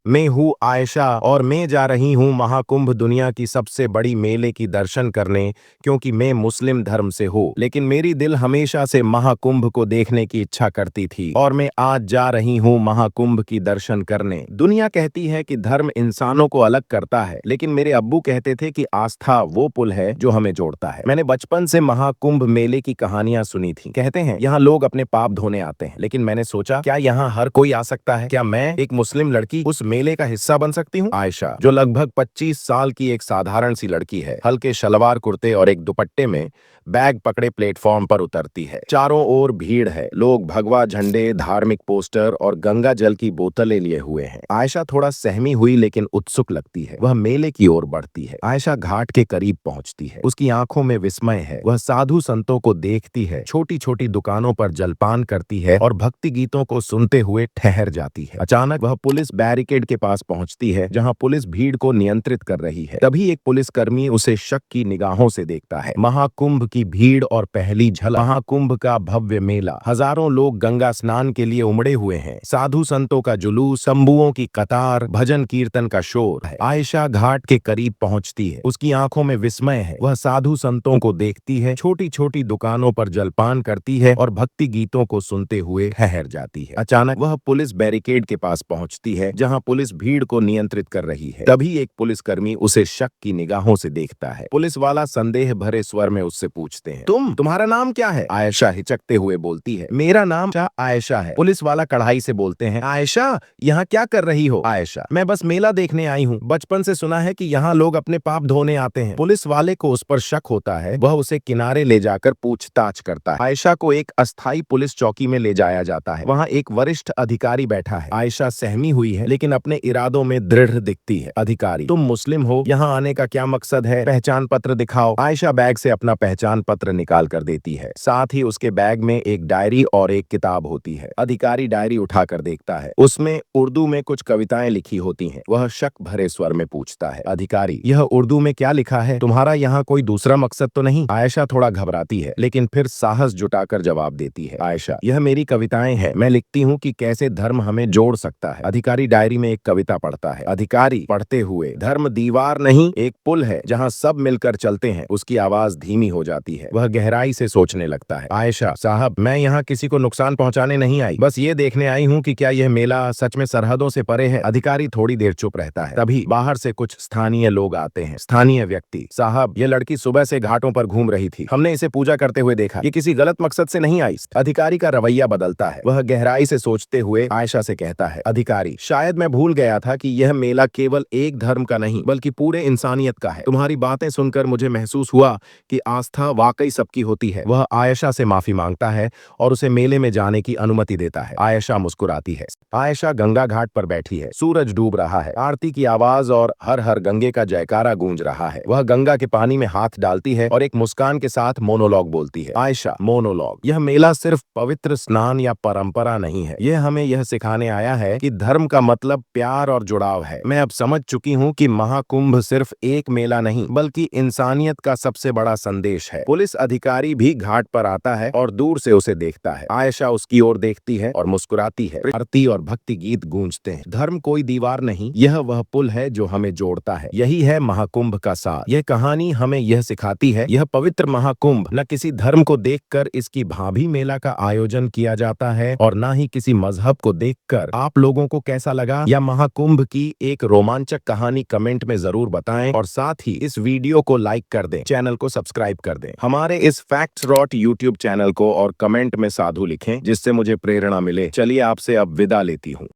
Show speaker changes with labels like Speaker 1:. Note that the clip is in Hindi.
Speaker 1: मैं हूँ आयशा और मैं जा रही हूँ महाकुंभ दुनिया की सबसे बड़ी मेले की दर्शन करने क्योंकि मैं मुस्लिम धर्म से हूँ। लेकिन मेरी दिल हमेशा से महाकुंभ को देखने की इच्छा करती थी और मैं आज जा रही हूँ महाकुंभ की दर्शन करने। दुनिया कहती है कि धर्म इंसानों को अलग करता है, लेकिन मेरे अब्बू कहते थे कि आस्था वो पुल है जो हमें जोड़ता है। मैंने बचपन से महाकुंभ मेले की कहानियां सुनी थी। कहते हैं यहाँ लोग अपने पाप धोने आते हैं, लेकिन मैंने सोचा क्या यहाँ हर कोई आ सकता है? क्या मैं एक मुस्लिम लड़की उस मेले का हिस्सा बन सकती हूँ? आयशा, जो लगभग 25 साल की एक साधारण सी लड़की है, हल्के शलवार कुर्ते और एक दुपट्टे में बैग पकड़े प्लेटफॉर्म पर उतरती है। चारों ओर भीड़ है, लोग भगवा झंडे, धार्मिक पोस्टर और गंगा जल की बोतलें लिए हुए हैं। आयशा थोड़ा सहमी हुई लेकिन उत्सुक लगती है। वह मेले की ओर बढ़ती है। आयशा घाट के करीब पहुंचती है। उसकी आंखों में विस्मय है। वह साधु संतों को देखती है, छोटी छोटी दुकानों पर जलपान करती है और भक्ति गीतों को सुनते हुए ठहर जाती है। अचानक वह पुलिस बैरिकेड के पास पहुंचती है, जहां पुलिस भीड़ को नियंत्रित कर रही है। तभी एक पुलिसकर्मी उसे शक की निगाहों से देखता है। महाकुंभ की भीड़ और पहली झलक। महाकुंभ का भव्य मेला, हजारों लोग गंगा स्नान के लिए उमड़े हुए हैं। साधु संतों का जुलूस, तंबुओं की कतार, भजन कीर्तन का शोर है। आयशा घाट के करीब पहुंचती है। उसकी आंखों में विस्मय है। वह साधु संतों को देखती है, छोटी छोटी दुकानों पर जलपान करती है और भक्ति गीतों को सुनते हुए ठहर जाती है। अचानक वह पुलिस बैरिकेड के पास पहुंचती है, जहां पुलिस भीड़ को नियंत्रित कर रही है। तभी एक पुलिसकर्मी उसे शक की निगाहों से देखता है। पुलिस वाला संदेह भरे स्वर में उससे पूछते हैं, तुम्हारा नाम क्या है? आयशा हिचकते हुए बोलती है, मेरा नाम आयशा है। पुलिस वाला कड़ाई से बोलते हैं, आयशा, यहाँ क्या कर रही हो? आयशा, मैं बस मेला देखने आई हूँ। बचपन से सुना है कि यहाँ लोग अपने पाप धोने आते हैं। पुलिस वाले को उस पर शक होता है। वह उसे किनारे ले जाकर पूछताछ करता है। आयशा को एक अस्थायी पुलिस चौकी में ले जाया जाता है। वहाँ एक वरिष्ठ अधिकारी बैठा है। आयशा सहमी हुई है, लेकिन अपने इरादों में दृढ़ दिखती है। अधिकारी, तुम मुस्लिम हो, यहाँ आने का क्या मकसद है? पहचान पत्र दिखाओ। आयशा बैग से अपना पहचान पत्र निकाल कर देती है। साथ ही उसके बैग में एक डायरी और एक किताब होती है। अधिकारी डायरी उठाकर देखता है। उसमें उर्दू में कुछ कविताएं लिखी होती हैं। वह शक भरे स्वर में पूछता है, अधिकारी, यह उर्दू में क्या लिखा है? तुम्हारा यहाँ कोई दूसरा मकसद तो नहीं? आयशा थोड़ा घबराती है, लेकिन फिर साहस जुटाकर जवाब देती है, आयशा, यह मेरी कविताएं हैं। मैं लिखती हूँ कि कैसे धर्म हमें जोड़ सकता है। अधिकारी डायरी में एक कविता पढ़ता है। अधिकारी पढ़ते हुए, धर्म दीवार नहीं, एक पुल है जहाँ सब मिलकर चलते हैं। उसकी आवाज धीमी हो जाती है। वह गहराई से सोचने लगता है, आयशा साहब, मैं यहाँ किसी को नुकसान पहुंचाने नहीं आई, बस ये देखने आई हूँ कि क्या यह मेला सच में सरहदों से परे है। अधिकारी थोड़ी देर चुप रहता है। तभी बाहर से कुछ स्थानीय लोग आते हैं। स्थानीय व्यक्ति, साहब, यह लड़की सुबह से घाटों पर घूम रही थी। हमने इसे पूजा करते हुए देखा। ये किसी गलत मकसद से नहीं आई। अधिकारी का रवैया बदलता है। वह गहराई से सोचते हुए आयशा से कहता है, अधिकारी, शायद मैं भूल गया था कि यह मेला केवल एक धर्म का नहीं बल्कि पूरे इंसानियत का है। तुम्हारी बातें सुनकर मुझे महसूस हुआ कि आस्था वाकई सबकी होती है। वह आयशा से माफी मांगता है और उसे मेले में जाने की अनुमति देता है। आयशा मुस्कुराती है। आयशा गंगा घाट पर बैठी है। सूरज डूब रहा है। आरती की आवाज और हर हर गंगे का जयकारा गूंज रहा है। वह गंगा के पानी में हाथ डालती है और एक मुस्कान के साथ मोनोलॉग बोलती है। आयशा, मोनोलॉग, यह मेला सिर्फ पवित्र स्नान या परंपरा नहीं है। यह हमें यह सिखाने आया है कि धर्म का मतलब प्यार और जुड़ाव है। मैं अब समझ चुकी हूँ कि महाकुंभ सिर्फ एक मेला नहीं बल्कि इंसानियत का सबसे बड़ा संदेश है। पुलिस अधिकारी भी घाट पर आता है और दूर से उसे देखता है। आयशा उसकी ओर देखती है और मुस्कुराती है। आरती और भक्ति गीत गूंजते हैं। धर्म कोई दीवार नहीं, यह वह पुल है जो हमें जोड़ता है। यही है महाकुंभ का सार। यह कहानी हमें यह सिखाती है, यह पवित्र महाकुंभ न किसी धर्म को देखकर इसकी भाभी मेला का आयोजन किया जाता है और न ही किसी मजहब को देखकर। आप लोगों को कैसा लगा यह महाकुंभ की एक रोमांचक कहानी? कमेंट में जरूर बताएं और साथ ही इस वीडियो को लाइक कर दें, चैनल को सब्सक्राइब कर दें। हमारे इस फैक्ट्स रॉट यूट्यूब चैनल को और कमेंट में साधु लिखें, जिससे मुझे प्रेरणा मिले। चलिए आपसे अब विदा लेती हूँ।